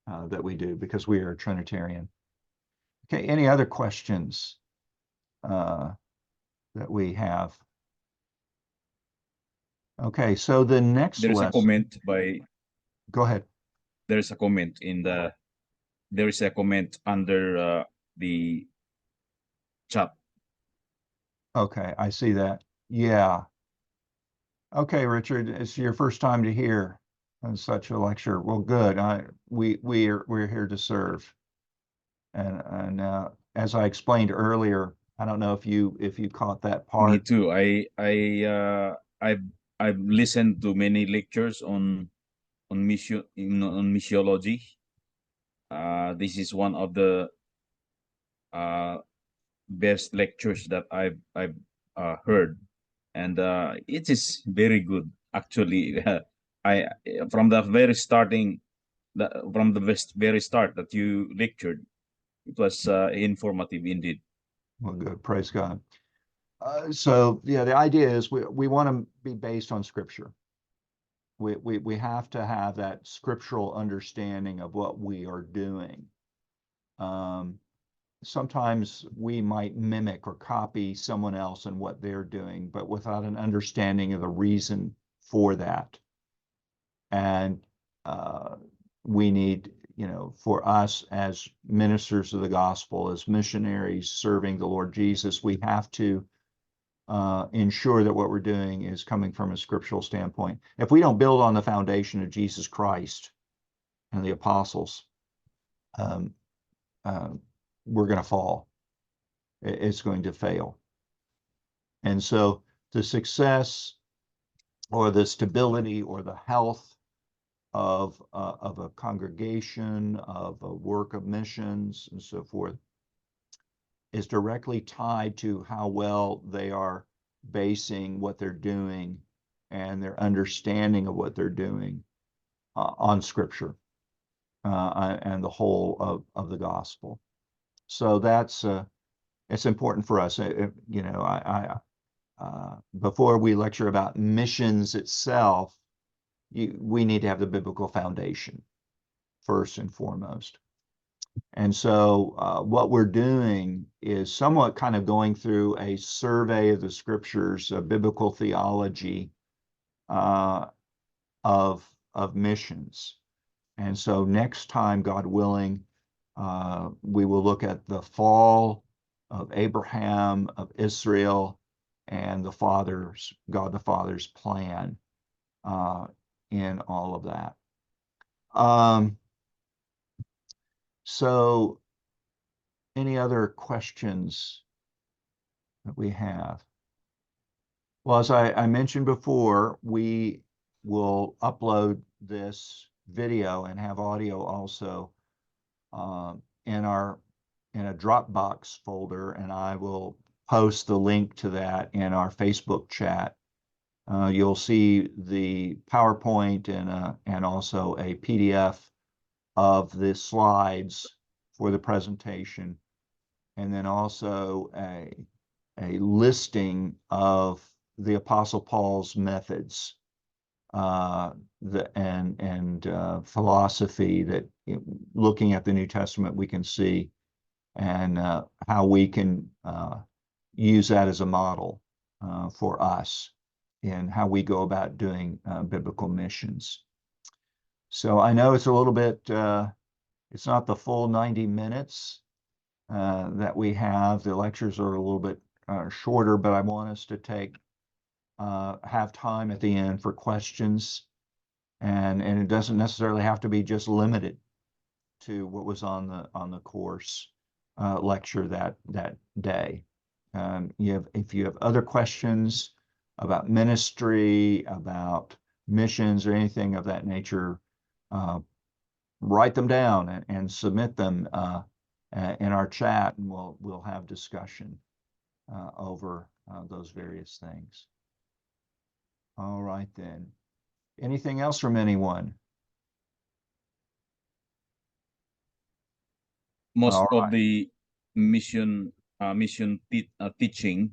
that we do, because we are a Trinitarian. Okay, any other questions that we have? Okay, so the next There is a lesson. comment by. Go ahead. There is a comment There is a comment under the chat. Okay, I see that. Yeah. Okay, Richard, it's your first time to hear such a lecture. Well, good. We're here to serve. And as I explained earlier, I don't know if you caught that Me part. too. I've listened to many lectures on on missiology. This is one of the best lectures that I've heard, and it is very good actually. I from the very starting, from the very start that you lectured, it was informative indeed. Well, good. Praise God. So yeah, the idea is we want to be based on Scripture. We have to have that scriptural understanding of what we are doing. Sometimes we might mimic or copy someone else and what they're doing, but without an understanding of the reason for that. And we need, for us as ministers of the gospel, as missionaries serving the Lord Jesus, we have to ensure that what we're doing is coming from a scriptural standpoint. If we don't build on the foundation of Jesus Christ and the apostles, we're going to fall. It's going to fail. And so the success or the stability or the health of a congregation, of a work of missions and so forth is directly tied to how well they are basing what they're doing and their understanding of what they're doing on Scripture and the whole of the gospel. So that's it's important for us. Before we lecture about missions itself, we need to have the biblical foundation first and foremost. And so what we're doing is somewhat kind of going through a survey of the scriptures, a biblical theology of missions. And so next time, God willing, we will look at the fall of Abraham, of Israel, and God the Father's plan in all of that. So any other questions that we have? Well, as I mentioned before, we will upload this video and have audio also in a Dropbox folder, and I will post the link to that in our Facebook chat. You'll see the PowerPoint and also a PDF of the slides for the presentation, and then also a listing of the Apostle Paul's methods and philosophy that, looking at the New Testament, we can see, and how we can use that as a model for us in how we go about doing biblical missions. So I know it's a little bit, it's not the full 90 minutes that we have. The lectures are a little bit shorter, but I want us to have time at the end for questions. And it doesn't necessarily have to be just limited to what was on the course lecture that day. If you have other questions about ministry, about missions, or anything of that nature, write them down and submit them in our chat, and we'll have discussion over those various things. All right then. Anything else from anyone? Most of the mission teaching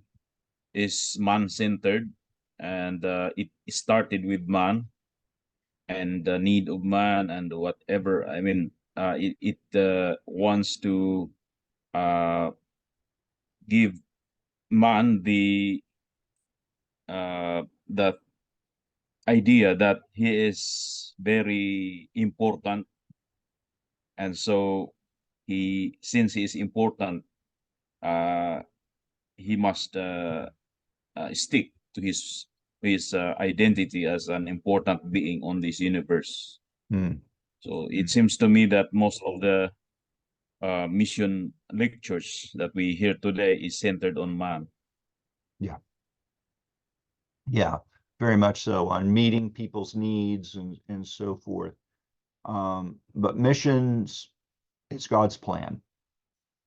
is man-centered, and it started with man and the need of man and whatever. I mean, it wants to give man the idea that he is very important, and so since he is important, he must stick to his identity as an important being on this universe. So it seems to me that most of the mission lectures that we hear today is centered on man. Yeah. very much so, on meeting people's needs and so forth. But missions is God's plan,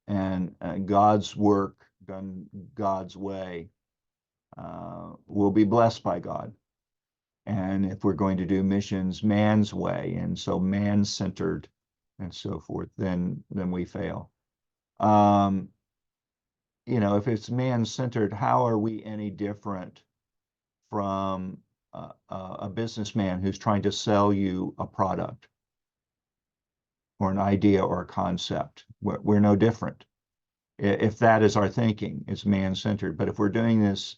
and God's work done God's way will be blessed by God. And if we're going to do missions man's way, and so man-centered and so forth, then we fail. You know, if it's man-centered, how are we any different from a businessman who's trying to sell you a product or an idea or a concept? We're no different. If that is our thinking, it's man-centered. But if we're doing this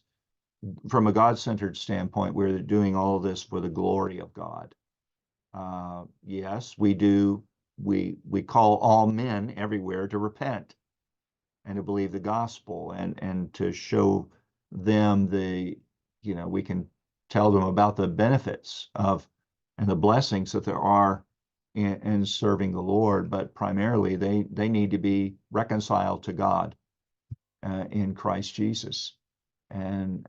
from a God-centered standpoint, we're doing all of this for the glory of God. Yes, we do. We call all men everywhere to repent and to believe the gospel, and to show them you know, we can tell them about the benefits of and the blessings that there are in serving the Lord. But primarily, they need to be reconciled to God in Christ Jesus. And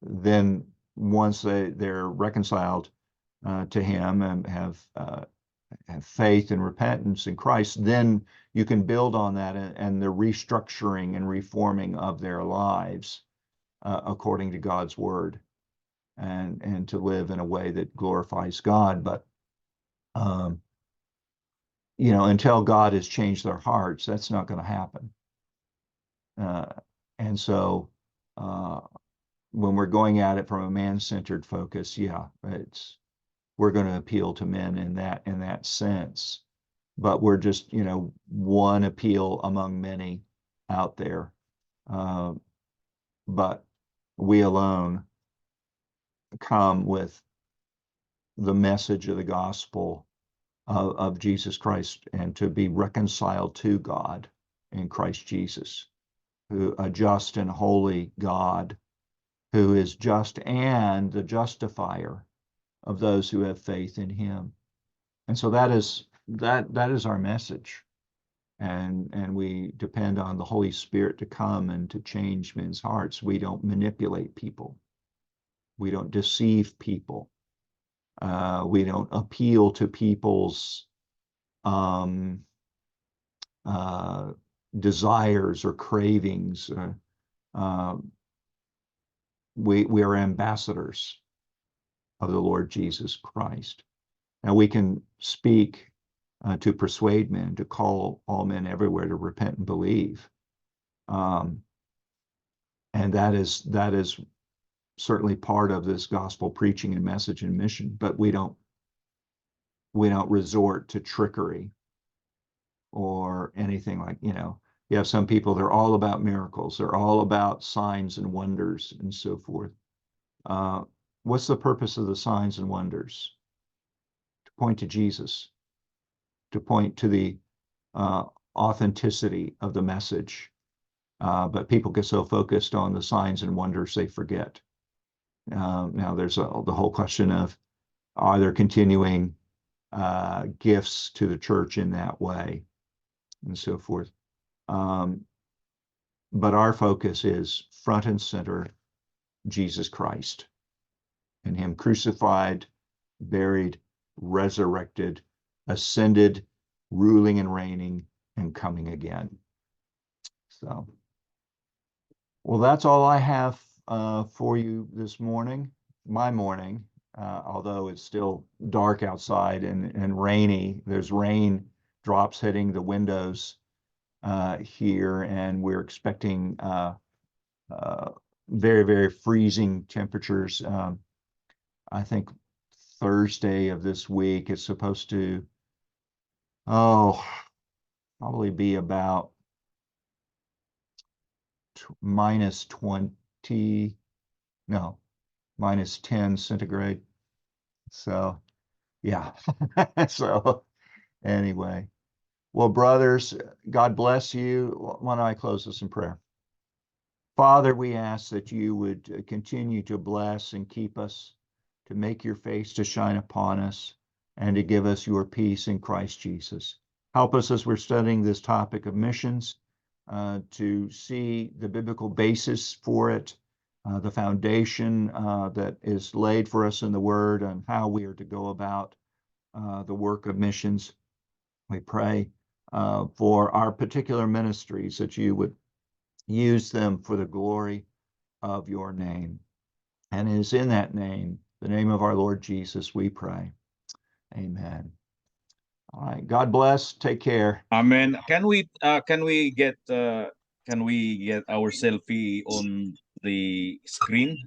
then once they're reconciled to Him and have faith and repentance in Christ, then you can build on that and the restructuring and reforming of their lives according to God's word, and to live in a way that glorifies God. But you know, until God has changed their hearts, that's not going to happen. And so when we're going at it from a man-centered focus, yeah, we're going to appeal to men in that sense. But we're just, you know, one appeal among many out there. But we alone come with the message of the gospel of Jesus Christ, and to be reconciled to God in Christ Jesus, who a just and holy God, who is just and the justifier of those who have faith in Him. And so that is our message. And we depend on the Holy Spirit to come and to change men's hearts. We don't manipulate people. We don't deceive people. We don't appeal to people's desires or cravings. We are ambassadors of the Lord Jesus Christ. Now we can speak to persuade men, to call all men everywhere to repent and believe. And that is certainly part of this gospel preaching and message and mission. But we don't resort to trickery or anything like, you know, you have some people, they're all about miracles, they're all about signs and wonders and so forth. What's the purpose of the signs and wonders? To point to Jesus, to point to the authenticity of the message. But people get so focused on the signs and wonders, they forget. Now there's the whole question of, are there continuing gifts to the church in that way and so forth. But our focus is front and center, Jesus Christ, and Him crucified, buried, resurrected, ascended, ruling and reigning, and coming again. So, well, that's all I have for you this morning, my morning, although it's still dark outside and rainy. There's rain drops hitting the windows here, and we're expecting very, very freezing temperatures. I think Thursday of this week is supposed to, probably be about minus 20, no, minus 10 centigrade. So, yeah. So, anyway. Well, brothers, God bless you. Why don't I close this in prayer? Father, we ask that you would continue to bless and keep us, to make your face to shine upon us, and to give us your peace in Christ Jesus. Help us as we're studying this topic of missions to see the biblical basis for it, the foundation that is laid for us in the Word and how we are to go about the work of missions. We pray for our particular ministries, that you would use them for the glory of your name. And it is in that name, the name of our Lord Jesus, we pray. Amen. All right. God bless. Take care. Amen. Can we get our selfie on the screen,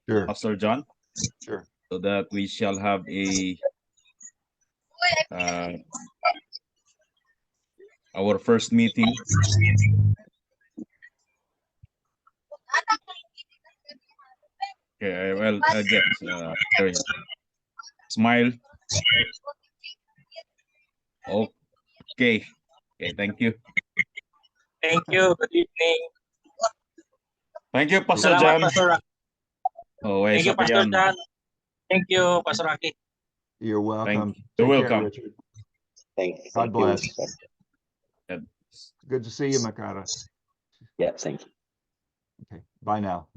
Sure. Pastor John, Sure. so that we shall have our first meeting? Okay, well, get there you go. Smile. Okay. Okay, thank you. Thank you. Good evening. Thank you, Pastor Salamat, John. Pastor Rocky. Oh, Thank you, isa pa Pastor yan. John. Thank you, Pastor Rocky. You're welcome. You're Take care, welcome. Richard. Thank God bless. you. Good to see you, Makara. Yeah, thank you. Okay. Bye now.